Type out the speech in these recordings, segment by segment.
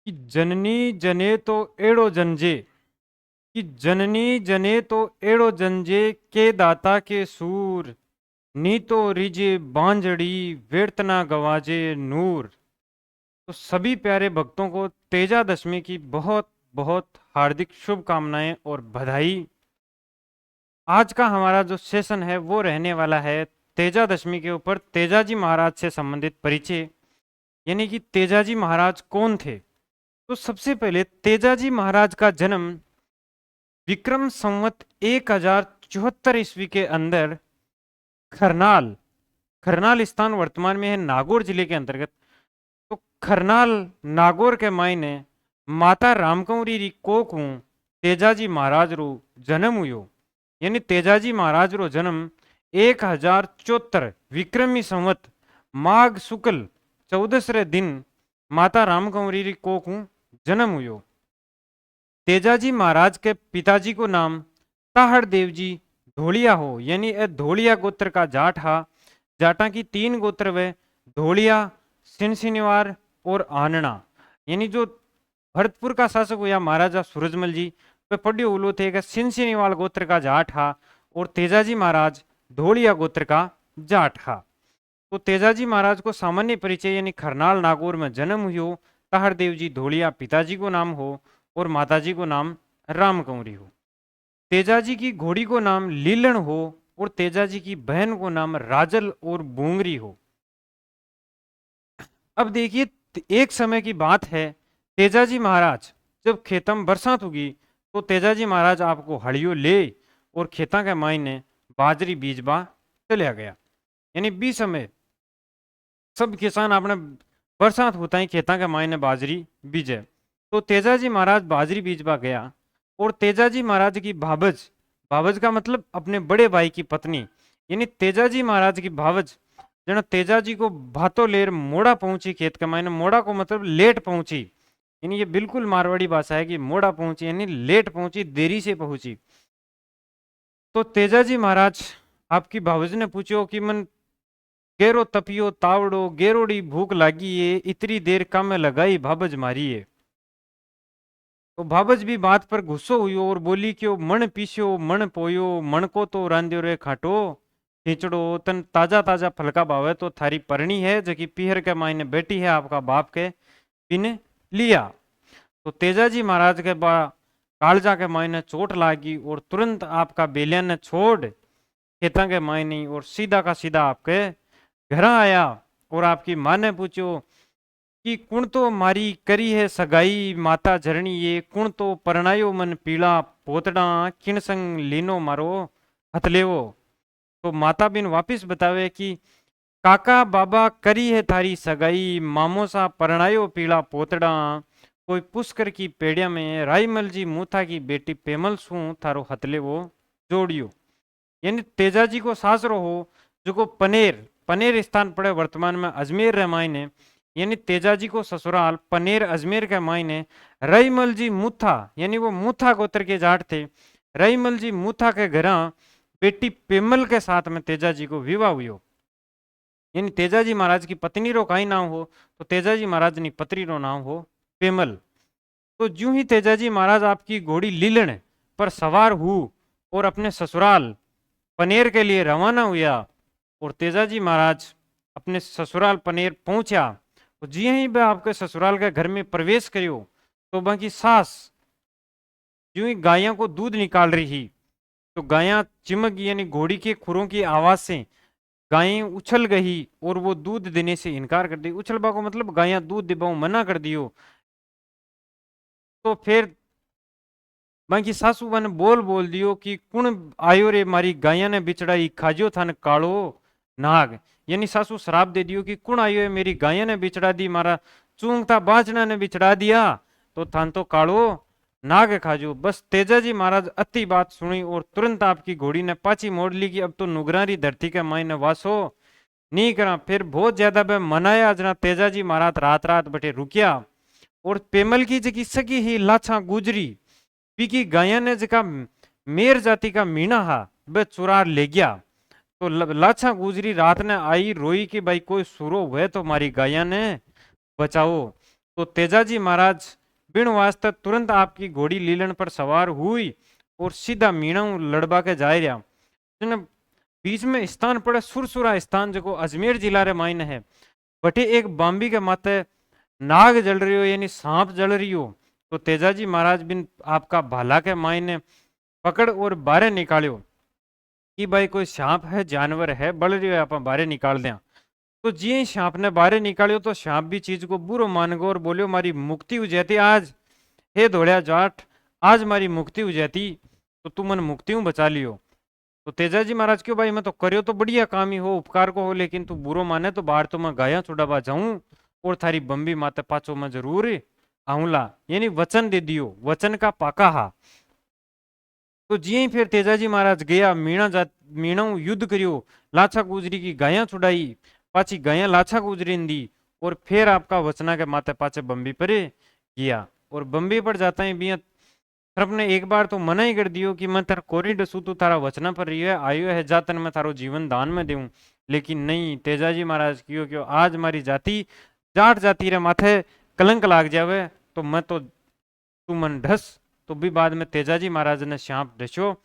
कि जननी जने तो एड़ो जनजे, कि जननी जने तो एड़ो जनजे के दाता के सूर, नी तो रिजे बांजड़ी वेड़तना गवाजे नूर। तो सभी प्यारे भक्तों को तेजा दशमी की बहुत बहुत हार्दिक शुभकामनाएं और बधाई। आज का हमारा जो सेशन है वो रहने वाला है तेजा दशमी के ऊपर तेजाजी महाराज से संबंधित परिचय, यानी कि तेजाजी महाराज कौन थे। तो सबसे पहले तेजाजी महाराज का जन्म विक्रम संवत 1074 ईस्वी के अंदर खरनाल, खरनाल स्थान वर्तमान में है नागौर जिले के अंतर्गत। तो खरनाल नागौर के मायने माता रामकंवरी री कोकू तेजाजी महाराज रो जन्म हुयो। यानी तेजाजी महाराज रो जन्म 1074 विक्रमी संवत माघ शुक्ल 14 दिन माता रामकंवरी री कोकू जन्म हुयो। तेजाजी महाराज के पिताजी को नाम ताहड़ देव जी धोलिया हो, यानी ए धोलिया गोत्र का जाट हा। जाटा की 3 गोत्र वे धोलिया, सिनसिनवार और आनना। यानी जो भरतपुर का शासक हुआ महाराजा सूरजमल जी पे पढ़ियो उलो थे कि सिनसिनीवाल गोत्र का जाट हा और तेजाजी महाराज धोलिया गोत्र का जाट हा। तो तेजाजी महाराज को सामान्य परिचय यानी खरनाल नागौर में जन्म हुई, ताहड़ देव जी धोलिया पिताजी को नाम हो और माताजी को नाम रामकंवरी हो। तेजाजी की घोड़ी को नाम लीलन हो और तेजाजी की बहन को नाम राजल और बूंगरी हो। अब देखिए एक समय की बात है, तेजाजी महाराज जब खेतम बरसात होगी तो तेजाजी महाराज आपको हड़ियो ले और खेता के मायने बाजरी बीजबा चलिया गया। यानी बी समय सब किसान अपने बरसात होता ही खेता के मायने बाजरी बीजे। तो तेजाजी महाराज बाजरी बीजबा गया और तेजाजी महाराज की भाबज, भाबज का मतलब अपने बड़े भाई की पत्नी, यानी तेजाजी महाराज की भावज जन तेजाजी को भातो लेर मोड़ा पहुंची खेत के मायने। मोड़ा को मतलब लेट पहुंची, यानी ये बिल्कुल मारवाड़ी भाषा है कि मोड़ा पहुंची यानी लेट पहुंची, देरी से पहुंची। तो तेजाजी महाराज आपकी भावज ने पूछो कि मन गेरो तपियो तावड़ो गेरोड़ी भूख लागी है, इतनी देर का में लगाई भाबज मारी है। तो भाबज भी बात पर गुस्सो हुई और बोली कि मन पीस्यो मन पोयो, मन को तो रांध्यो रे खाटो खींचड़ो, तन ताजा ताजा फलका भावे तो थारी परणी है जकी पीहर के मायने बेटी है आपका बाप के पीने लिया। तो तेजाजी महाराज के बा कालजा के मायने चोट लागी और तुरंत आपका बेलिया ने छोड़ खेता के मायने और सीधा का सीधा आपके घर आया और आपकी माँ ने पूछो कि कुण तो मारी करी है सगाई माता झरणी ये, कुण तो परणायो मन पीला पोतड़ा किण संग लीनो मारो हथलेवो। तो माता बिन वापिस बतावे कि काका बाबा करी है थारी सगाई, मामो सा परणायो पीला पोतड़ा, कोई पुष्कर की पेड़िया में राईमल जी मूथा की बेटी पेमल सू थारो हथलेवो जोड़ियो। यानी तेजाजी को सासरो हो जो को पनेर, पनेर स्थान पड़े वर्तमान में अजमेर रे मायने, यानी तेजाजी को ससुराल पनेर अजमेर के मायने रईमल जी मूथा, यानी वो मूथा गोत्र के जाट थे। रईमल जी मूथा के घर बेटी पेमल के साथ में तेजाजी को विवाह हुई। यानी तेजाजी महाराज की पत्नी रो कहीं नाम हो तो तेजाजी महाराज की पत्नी रो नाम हो पेमल। तो ज्यों ही तेजाजी महाराज आपकी घोड़ी लीलन पर सवार हु और अपने ससुराल पनेर के लिए रवाना हुआ और तेजाजी महाराज अपने ससुराल पनेर पहुंचा तो जी ही वह आपके ससुराल के घर में प्रवेश करियो तो बाकी सास यूं ही गायों को दूध निकाल रही तो गायां चिमक गई, यानी घोड़ी के खुरों की आवाज से गायें उछल गई और वो दूध देने से इनकार कर दी। उछलबा को मतलब गायां दूध देबा मना कर दियो। तो फिर बाकी सासू बन बोल बोल दियो कि कुण आयो रे मारी गाया ने बिचड़ाई खाजो थान कालो नाग। यानी सासू श्राप दे दियो कि कुण आयो है मेरी गाया ने बिचड़ा दी, मारा चूंगता बाचना ने बिचड़ा दिया तो थान तो कालो नाग खाजो। बस तेजाजी महाराज अति बात सुनी और तुरंत आपकी घोड़ी ने पाची मोड़ ली कि अब तो नुगरारी धरती के मायने वासो नहीं करा। फिर बहुत ज्यादा बे मनाया जना तेजाजी महाराज रात रात बटे रुकिया और पेमल की जगह सगी ही लाछा गुजरी पीकी गाया ने जका मेर जाति का मीणा हा बे चुरार ले गया। तो लाछा गुजरी रात ने आई रोई कि भाई कोई सुरो हुए तो मारी गाया ने बचाओ। तो तेजाजी महाराज बिन वास्ते तुरंत आपकी घोड़ी लीलन पर सवार हुई और सीधा मीणा लड़बा के जा रहा। जन बीच में स्थान पड़े सुरसुरा स्थान जो अजमेर जिला रे मायने है। बटे एक बाम्बी के माथे नाग जल रही हो यानी सांप जल रही हो। तो तेजाजी महाराज बिन आपका भाला के मायने पकड़ और बाहर निकालियो कि भाई कोई सांप है जानवर है बल रही है आप बाहर निकाल दें। तो जी सांप ने बाहर निकालियो तो सांप भी चीज को बुरो मान गो और बोलियो मारी मुक्ति हो जाती आज, हे धोड़िया जाट आज मारी मुक्ति हो जाती तो तू मन मुक्ति हूं बचा लियो। तो तेजाजी महाराज क्यों भाई मैं तो करियो तो बढ़िया काम ही हो उपकार को हो लेकिन तू बुरो माने तो बाहर तो मैं गाया छुड़ावा जाऊं और थारी बम्बी माते पाचो मैं जरूर आऊंला, यानी वचन दे दियो वचन का पाका हा। तो जी ही फिर तेजाजी महाराज गया मीणा युद्ध करियो लाछा गुजरी की गाया छुड़ाई पाची गाया लाछा गुजरी दी और फिर आपका वचना के माथे पाचे बम्बी पर गया। और बम्बी पर जाता ही बिया तरफ ने एक बार तो मना ही कर दियो कि मैं तेरा कोरी डसू तू तारा वचना पर रही है आयो है जातन मैं थारो जीवन दान में दूं। लेकिन नहीं तेजाजी महाराज क्यों क्यों आज हमारी जाति जाट जाति रे माथे कलंक लाग जावे तो मैं तो तू मन ढस। तो भी बाद में तेजाजी महाराज ने श्याप ढस्यो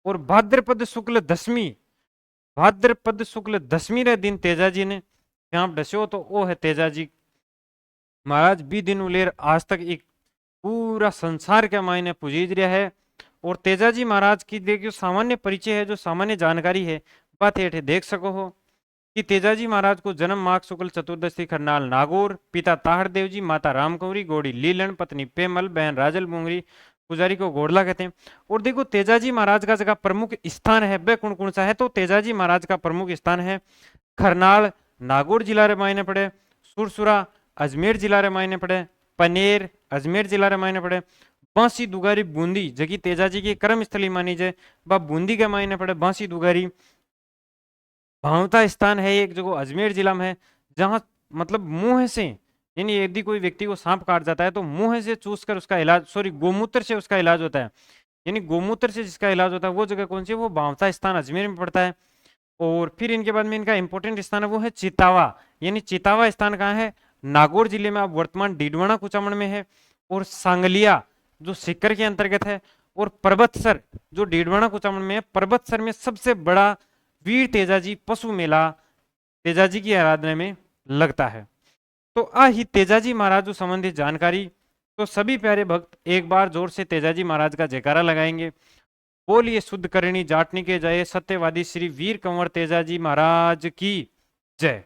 और भाद्रपद शुक्ल दसवीं रे दिन तेजाजी ने श्याप ढस्यो। तो वो है तेजाजी महाराज बी दिन उलेर आज तक एक पूरा संसार के मायने पुजीज रहा है। और तेजाजी महाराज की देखियो सामान्य परिचय है जो सामान्य जानकारी है बात हेठे देख सको हो कि तेजाजी महाराज को जन्म माघ शुक्ल चतुर्दशी खरनाल नागौर, पिता ताहर देव जी, माता रामकौरी, गौड़ी लीलन, पत्नी पेमल, बहन राजल मुंगरी, पुजारी को घोड़ला कहते हैं। और देखो तेजाजी महाराज का जगह प्रमुख स्थान है वह कौन कौन सा है। तो तेजाजी महाराज का प्रमुख स्थान है खरनाल नागौर जिला रे मायने पड़े, सुरसुरा अजमेर जिला रे मायने पड़े, पनेर अजमेर जिला रे मायने पड़े, बांसी दुगारी बूंदी जगी तेजाजी की कर्म स्थली मानी जाए वह बूंदी के मायने पड़े बांसी दुगारी। भावता स्थान है एक जो अजमेर जिला में है जहां मतलब मुंह से यानी यदि कोई व्यक्ति को सांप काट जाता है तो मुंह से चूस कर उसका इलाज गोमूत्र से उसका इलाज होता है, यानी गोमूत्र से जिसका इलाज होता है वो जगह कौन सी है वो भावता स्थान अजमेर में पड़ता है। और फिर इनके बाद में इनका इंपॉर्टेंट स्थान है वो है चितावा, यानी चितावा स्थान कहाँ है नागौर जिले में, अब वर्तमान डीडवाना कुचामण में है। और सांगलिया जो सीकर के अंतर्गत है, और पर्वतसर जो डीडवाना कुचामण में है। पर्वतसर में सबसे बड़ा वीर तेजाजी पशु मेला तेजाजी की आराधना में लगता है। तो आ ही तेजाजी महाराज संबंधित जानकारी। तो सभी प्यारे भक्त एक बार जोर से तेजाजी महाराज का जयकारा लगाएंगे। बोलिए शुद्ध करणी जाटनी के जय, सत्यवादी श्री वीर कंवर तेजाजी महाराज की जय।